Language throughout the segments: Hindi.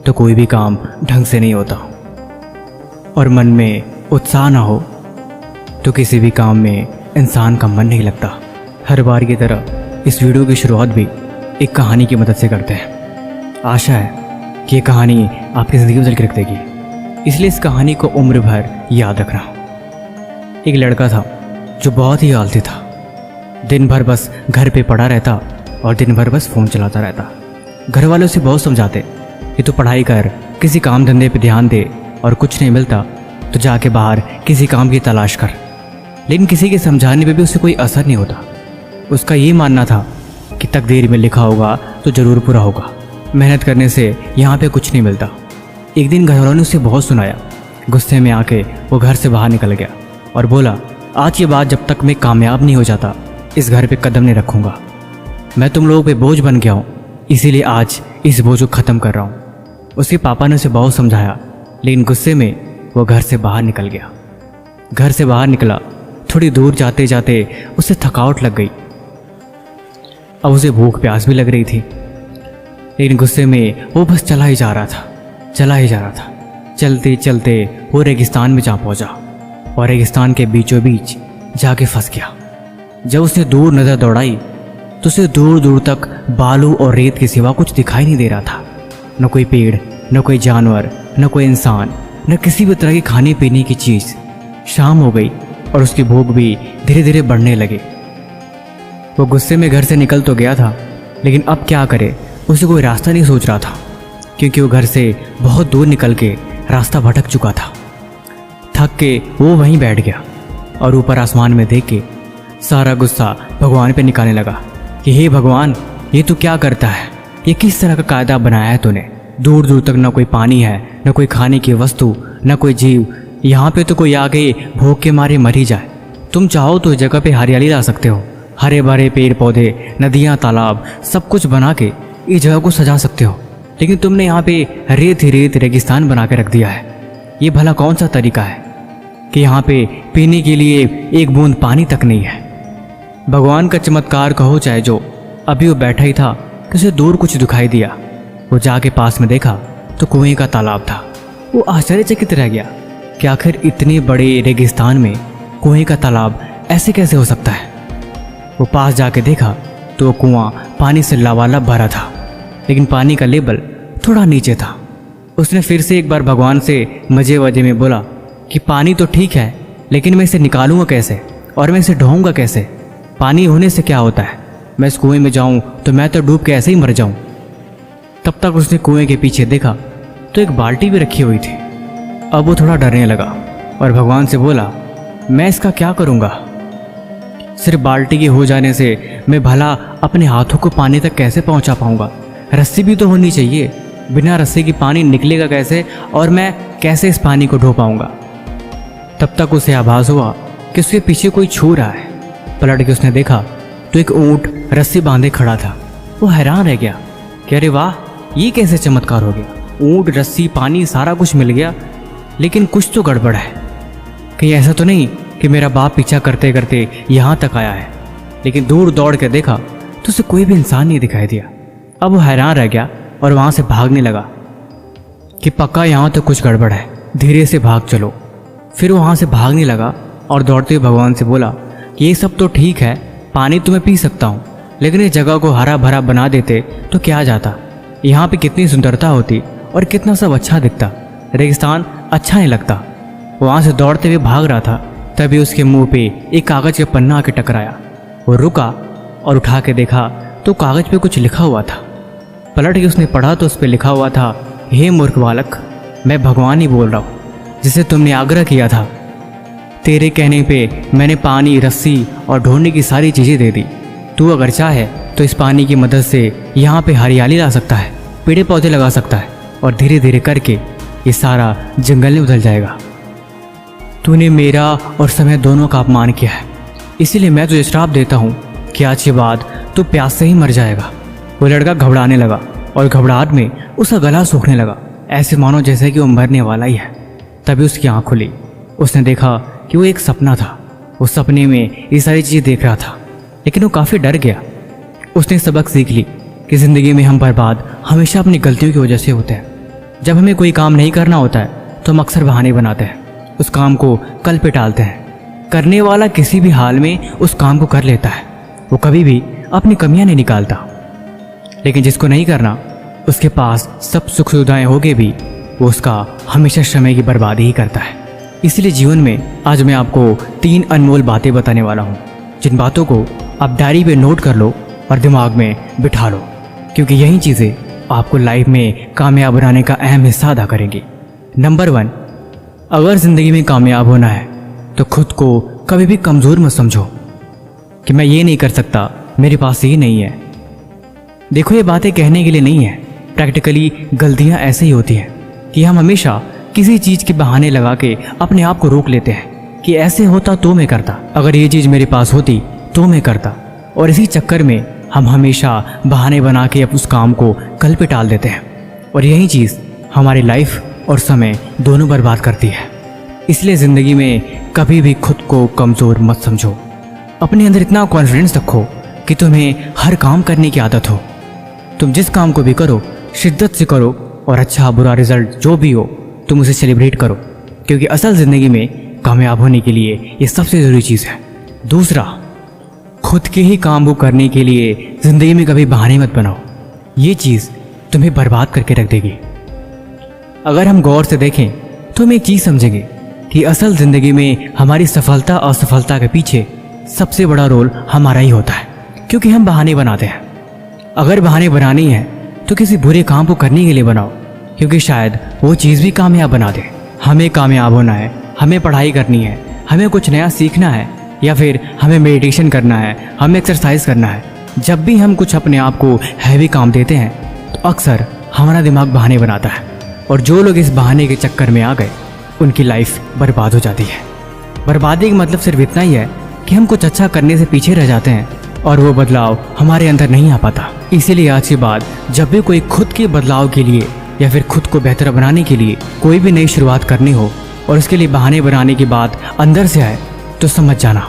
तो कोई भी काम ढंग से नहीं होता, और मन में उत्साह ना हो तो किसी भी काम में इंसान का मन नहीं लगता। हर बार की तरह इस वीडियो की शुरुआत भी एक कहानी की मदद से करते हैं। आशा है कि ये कहानी आपकी ज़िंदगी बदल के रख देगी, इसलिए इस कहानी को उम्र भर याद रखना। एक लड़का था जो बहुत ही आलसी था। दिन भर बस घर पे पड़ा रहता और दिन भर बस फ़ोन चलाता रहता। घर वाले उसे बहुत समझाते कि तू पढ़ाई कर, किसी काम धंधे पे ध्यान दे, और कुछ नहीं मिलता तो जाके बाहर किसी काम की तलाश कर। लेकिन किसी के समझाने पे भी उसे कोई असर नहीं होता। उसका ये मानना था कि तकदीर में लिखा होगा तो ज़रूर पूरा होगा, मेहनत करने से यहाँ पे कुछ नहीं मिलता। एक दिन घर वालों ने उसे बहुत सुनाया। गुस्से में आके वो घर से बाहर निकल गया और बोला, आज के बाद जब तक मैं कामयाब नहीं हो जाता इस घर पे कदम नहीं रखूँगा। मैं तुम लोगों पे बोझ बन गया हूँ, इसीलिए आज इस बोझ को ख़त्म कर रहा हूँ। उसके पापा ने उसे बहुत समझाया, लेकिन गुस्से में वो घर से बाहर निकल गया। घर से बाहर निकला, थोड़ी दूर जाते जाते उसे थकावट लग गई। अब उसे भूख प्यास भी लग रही थी, लेकिन गुस्से में वो बस चला ही जा रहा था। चलते चलते वो रेगिस्तान में जा पहुंचा और रेगिस्तान के बीचों बीच जाके फंस गया। जब उसने दूर नज़र दौड़ाई तो उसे दूर दूर तक बालू और रेत के सिवा कुछ दिखाई नहीं दे रहा था। न कोई पेड़, न कोई जानवर, न कोई इंसान, न किसी भी तरह की खाने पीने की चीज़। शाम हो गई और उसकी भूख भी धीरे धीरे बढ़ने लगी। वो गुस्से में घर से निकल तो गया था, लेकिन अब क्या करे, उसे कोई रास्ता नहीं सोच रहा था, क्योंकि वो घर से बहुत दूर निकल के रास्ता भटक चुका था। थक के वो वहीं बैठ गया और ऊपर आसमान में देख के सारा गुस्सा भगवान पे निकालने लगा कि हे भगवान, ये तू क्या करता है? ये किस तरह का कायदा बनाया है तूने? दूर दूर तक न कोई पानी है, न कोई खाने की वस्तु, न कोई जीव। यहाँ पे तो कोई आके भूख के मारे मर ही जाए। तुम चाहो तो इस जगह पे हरियाली ला सकते हो, हरे भरे पेड़ पौधे, नदियाँ, तालाब, सब कुछ बना के इस जगह को सजा सकते हो, लेकिन तुमने यहाँ पे रेत ही रेत रेगिस्तान बना के रख दिया है। ये भला कौन सा तरीका है कि यहाँ पे पीने के लिए एक बूंद पानी तक नहीं है? भगवान का चमत्कार कहो चाहे जो, अभी वो बैठा ही था कि उसे दूर कुछ दिखाई दिया। वो जाके पास में देखा तो कुएं का तालाब था। वो आश्चर्यचकित रह गया कि आखिर इतने बड़े रेगिस्तान में कुएं का तालाब ऐसे कैसे हो सकता है। वो पास जाके देखा तो वो कुआं पानी से लबालब भरा था, लेकिन पानी का लेवल थोड़ा नीचे था। उसने फिर से एक बार भगवान से मजे वजे में बोला कि पानी तो ठीक है, लेकिन मैं इसे निकालूंगा कैसे और मैं इसे ढोऊंगा कैसे? पानी होने से क्या होता है? मैं इस कुएं में जाऊं तो मैं तो डूब के ऐसे ही मर जाऊं। तब तक उसने कुएं के पीछे देखा तो एक बाल्टी भी रखी हुई थी। अब वो थोड़ा डरने लगा और भगवान से बोला, मैं इसका क्या करूंगा? सिर्फ बाल्टी के हो जाने से मैं भला अपने हाथों को पानी तक कैसे पहुंचा पाऊंगा? रस्सी भी तो होनी चाहिए। बिना रस्सी की पानी निकलेगा कैसे और मैं कैसे इस पानी को ढो पाऊंगा? तब तक उसे आभास हुआ कि उसके पीछे कोई छू रहा है। पलट के उसने देखा तो एक ऊंट रस्सी बांधे खड़ा था। वो हैरान रह गया कि अरे वाह, ये कैसे चमत्कार हो गया? ऊंट, रस्सी, पानी, सारा कुछ मिल गया, लेकिन कुछ तो गड़बड़ है। कहीं ऐसा तो नहीं कि मेरा बाप पीछा करते करते यहाँ तक आया है? लेकिन दूर दौड़ के देखा तो उसे कोई भी इंसान नहीं दिखाई दिया। अब वो हैरान रह गया और वहाँ से भागने लगा कि पक्का यहाँ तो कुछ गड़बड़ है, धीरे से भाग चलो। फिर वहाँ से भागने लगा और दौड़ते हुए भगवान से बोला कि ये सब तो ठीक है, पानी तो मैं पी सकता हूँ, लेकिन इस जगह को हरा भरा बना देते तो क्या जाता? यहाँ पे कितनी सुंदरता होती और कितना सब अच्छा दिखता। रेगिस्तान अच्छा नहीं लगता। वहाँ से दौड़ते हुए भाग रहा था, तभी उसके मुंह पे एक कागज़ का पन्ना आके टकराया। वो रुका और उठा के देखा तो कागज़ पे कुछ लिखा हुआ था। पलट के उसने पढ़ा तो उस पर लिखा हुआ था, हे मूर्ख बालक, मैं भगवान ही बोल रहा हूँ जिसे तुमने आग्रह किया था। तेरे कहने पे मैंने पानी, रस्सी और ढूंढने की सारी चीज़ें दे दी। तू अगर चाहे तो इस पानी की मदद से यहाँ पे हरियाली ला सकता है, पेड़ पौधे लगा सकता है, और धीरे धीरे करके ये सारा जंगल में बदल जाएगा। तूने मेरा और समय दोनों का अपमान किया है, इसीलिए मैं तुझे श्राप देता हूँ कि आज के बाद तू प्यास से ही मर जाएगा। वो लड़का घबराने लगा और घबराहट में उसका गला सूखने लगा, ऐसे मानो जैसे कि वो मरने वाला ही है। तभी उसकी आँख खुली। उसने देखा कि वो एक सपना था। उस सपने में ये सारी चीज़ें देख रहा था, लेकिन वो काफ़ी डर गया। उसने सबक सीख ली कि ज़िंदगी में हम बर्बाद हमेशा अपनी गलतियों की वजह से होते हैं। जब हमें कोई काम नहीं करना होता है तो हम अक्सर बहाने बनाते हैं, उस काम को कल पे टालते हैं। करने वाला किसी भी हाल में उस काम को कर लेता है, वो कभी भी अपनी कमियां नहीं निकालता। लेकिन जिसको नहीं करना, उसके पास सब सुख सुविधाएं होगे भी वो उसका हमेशा समय की बर्बादी ही करता है। इसलिए जीवन में आज मैं आपको 3 अनमोल बातें बताने वाला हूँ, जिन बातों को आप डायरी पे नोट कर लो और दिमाग में बिठा लो, क्योंकि यही चीज़ें आपको लाइफ में कामयाब बनाने का अहम हिस्सा अदा करेंगी। नंबर 1, अगर ज़िंदगी में कामयाब होना है तो खुद को कभी भी कमज़ोर मत समझो कि मैं ये नहीं कर सकता, मेरे पास ये नहीं है। देखो, ये बातें कहने के लिए नहीं है, प्रैक्टिकली गलतियाँ ऐसे ही होती हैं कि हम हमेशा किसी चीज़ के बहाने लगा के अपने आप को रोक लेते हैं कि ऐसे होता तो मैं करता, अगर ये चीज़ मेरे पास होती तो मैं करता। और इसी चक्कर में हम हमेशा बहाने बना के उस काम को कल पे टाल देते हैं, और यही चीज़ हमारी लाइफ और समय दोनों बर्बाद करती है। इसलिए ज़िंदगी में कभी भी खुद को कमज़ोर मत समझो। अपने अंदर इतना कॉन्फिडेंस रखो कि तुम्हें हर काम करने की आदत हो। तुम जिस काम को भी करो शिद्दत से करो, और अच्छा बुरा रिजल्ट जो भी हो तुम उसे सेलिब्रेट करो, क्योंकि असल ज़िंदगी में कामयाब होने के लिए ये सबसे ज़रूरी चीज़ है। दूसरा, खुद के ही काम को करने के लिए ज़िंदगी में कभी बहाने मत बनाओ, ये चीज़ तुम्हें बर्बाद करके रख देगी। अगर हम गौर से देखें तो हम एक चीज़ समझेंगे कि असल ज़िंदगी में हमारी सफलता और असफलता के पीछे सबसे बड़ा रोल हमारा ही होता है, क्योंकि हम बहाने बनाते हैं। अगर बहाने बनानी है तो किसी बुरे काम को करने के लिए बनाओ, क्योंकि शायद वो चीज़ भी कामयाब बना दे। हमें कामयाब होना है, हमें पढ़ाई करनी है, हमें कुछ नया सीखना है, या फिर हमें मेडिटेशन करना है, हमें एक्सरसाइज करना है। जब भी हम कुछ अपने आप को हैवी काम देते हैं तो अक्सर हमारा दिमाग बहाने बनाता है, और जो लोग इस बहाने के चक्कर में आ गए उनकी लाइफ बर्बाद हो जाती है। बर्बादी का मतलब सिर्फ इतना ही है कि हम कुछ अच्छा करने से पीछे रह जाते हैं और वो बदलाव हमारे अंदर नहीं आ पाता। इसीलिए आज के बाद जब भी कोई खुद के बदलाव के लिए या फिर खुद को बेहतर बनाने के लिए कोई भी नई शुरुआत करनी हो और उसके लिए बहाने बनाने की बात अंदर से आए, तो समझ जाना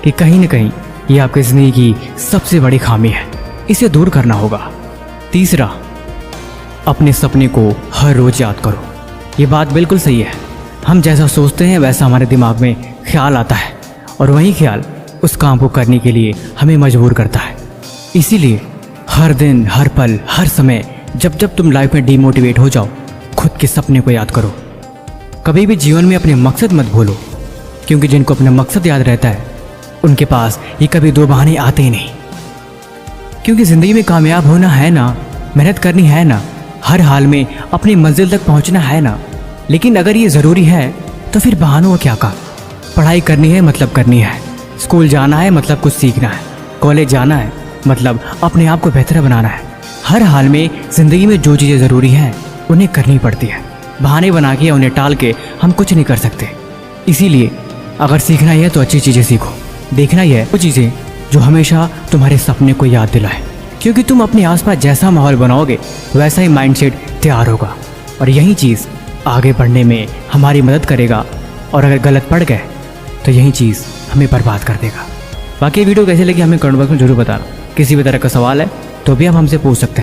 कि कहीं न कहीं ये आपकी ज़िंदगी की सबसे बड़ी खामी है, इसे दूर करना होगा। तीसरा, अपने सपने को हर रोज़ याद करो। ये बात बिल्कुल सही है, हम जैसा सोचते हैं वैसा हमारे दिमाग में ख्याल आता है, और वही ख्याल उस काम को करने के लिए हमें मजबूर करता है। इसीलिए हर दिन, हर पल, हर समय जब तुम लाइफ में डीमोटिवेट हो जाओ, खुद के सपने को याद करो। कभी भी जीवन में अपने मकसद मत भूलो, क्योंकि जिनको अपना मकसद याद रहता है उनके पास ये कभी दो बहाने आते ही नहीं। क्योंकि ज़िंदगी में कामयाब होना है ना, मेहनत करनी है ना, हर हाल में अपनी मंजिल तक पहुंचना है ना। लेकिन अगर ये ज़रूरी है तो फिर बहानों का क्या काम। पढ़ाई करनी है मतलब करनी है, स्कूल जाना है मतलब कुछ सीखना है, कॉलेज जाना है मतलब अपने आप को बेहतर बनाना है। हर हाल में ज़िंदगी में जो चीज़ें ज़रूरी हैं उन्हें करनी पड़ती है। बहाने बना के उन्हें टाल के हम कुछ नहीं कर सकते। इसीलिए अगर सीखना ही है तो अच्छी चीज़ें सीखो, देखना ही है वो चीज़ें जो हमेशा तुम्हारे सपने को याद दिलाए, क्योंकि तुम अपने आसपास जैसा माहौल बनाओगे वैसा ही माइंडसेट तैयार होगा, और यही चीज़ आगे बढ़ने में हमारी मदद करेगा। और अगर गलत पड़ गए तो यही चीज़ हमें बर्बाद कर देगा। बाकी वीडियो कैसे लगी हमें कमेंट बॉक्स में जरूर बताना। किसी भी तरह का सवाल है तो भी आप हमसे पूछ सकते हैं।